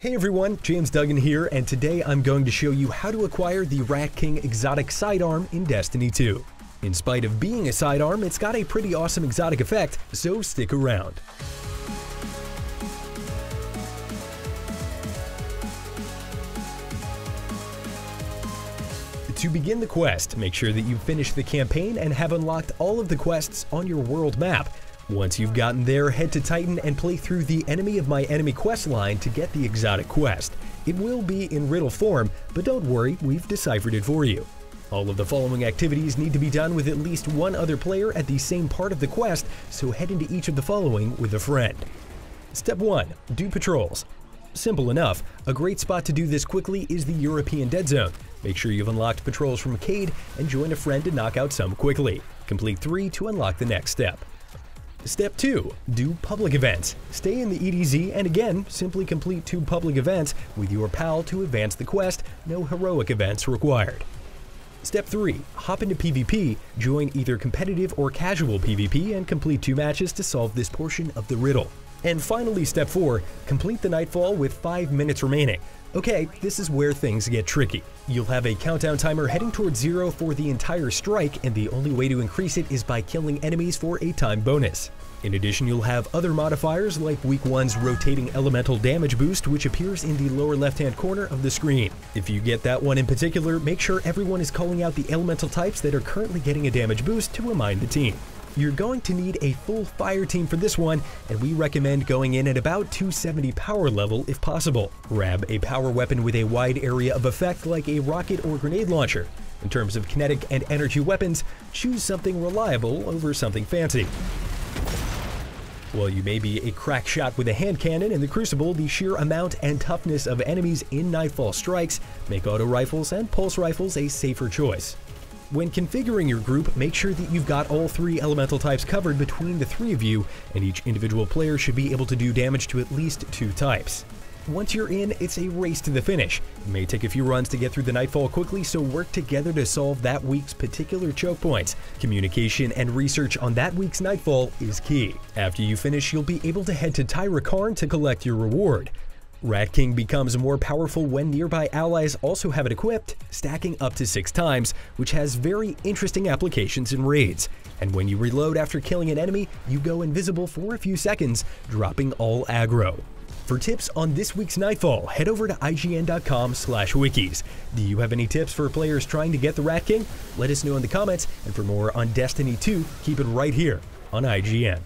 Hey everyone, James Duggan here, and today I'm going to show you how to acquire the Rat King exotic sidearm in Destiny 2. In spite of being a sidearm, it's got a pretty awesome exotic effect, so stick around. To begin the quest, make sure that you've finished the campaign and have unlocked all of the quests on your world map. Once you've gotten there, head to Titan and play through the Enemy of My Enemy quest line to get the exotic quest. It will be in riddle form, but don't worry, we've deciphered it for you. All of the following activities need to be done with at least one other player at the same part of the quest, so head into each of the following with a friend. Step 1. Do patrols. Simple enough. A great spot to do this quickly is the European Dead Zone. Make sure you've unlocked patrols from Cade and join a friend to knock out some quickly. Complete 3 to unlock the next step. Step 2. Do public events. Stay in the EDZ and again, simply complete 2 public events with your pal to advance the quest, no heroic events required. Step 3. Hop into PvP, join either competitive or casual PvP and complete 2 matches to solve this portion of the riddle. And finally, Step 4. Complete the Nightfall with 5 minutes remaining. Okay, this is where things get tricky. You'll have a countdown timer heading towards 0 for the entire strike, and the only way to increase it is by killing enemies for a time bonus. In addition, you'll have other modifiers like Week 1's rotating elemental damage boost, which appears in the lower left-hand corner of the screen. If you get that one in particular, make sure everyone is calling out the elemental types that are currently getting a damage boost to remind the team. You're going to need a full fire team for this one, and we recommend going in at about 270 power level if possible. Grab a power weapon with a wide area of effect like a rocket or grenade launcher. In terms of kinetic and energy weapons, choose something reliable over something fancy. While you may be a crack shot with a hand cannon in the Crucible, the sheer amount and toughness of enemies in Nightfall strikes make auto rifles and pulse rifles a safer choice. When configuring your group, make sure that you've got all 3 elemental types covered between the 3 of you, and each individual player should be able to do damage to at least 2 types. Once you're in, it's a race to the finish. It may take a few runs to get through the Nightfall quickly, so work together to solve that week's particular choke points. Communication and research on that week's Nightfall is key. After you finish, you'll be able to head to Tyra Karn to collect your reward. Rat King becomes more powerful when nearby allies also have it equipped, stacking up to 6 times, which has very interesting applications in raids. And when you reload after killing an enemy, you go invisible for a few seconds, dropping all aggro. For tips on this week's Nightfall, head over to IGN.com/wikis. Do you have any tips for players trying to get the Rat King? Let us know in the comments, and for more on Destiny 2, keep it right here on IGN.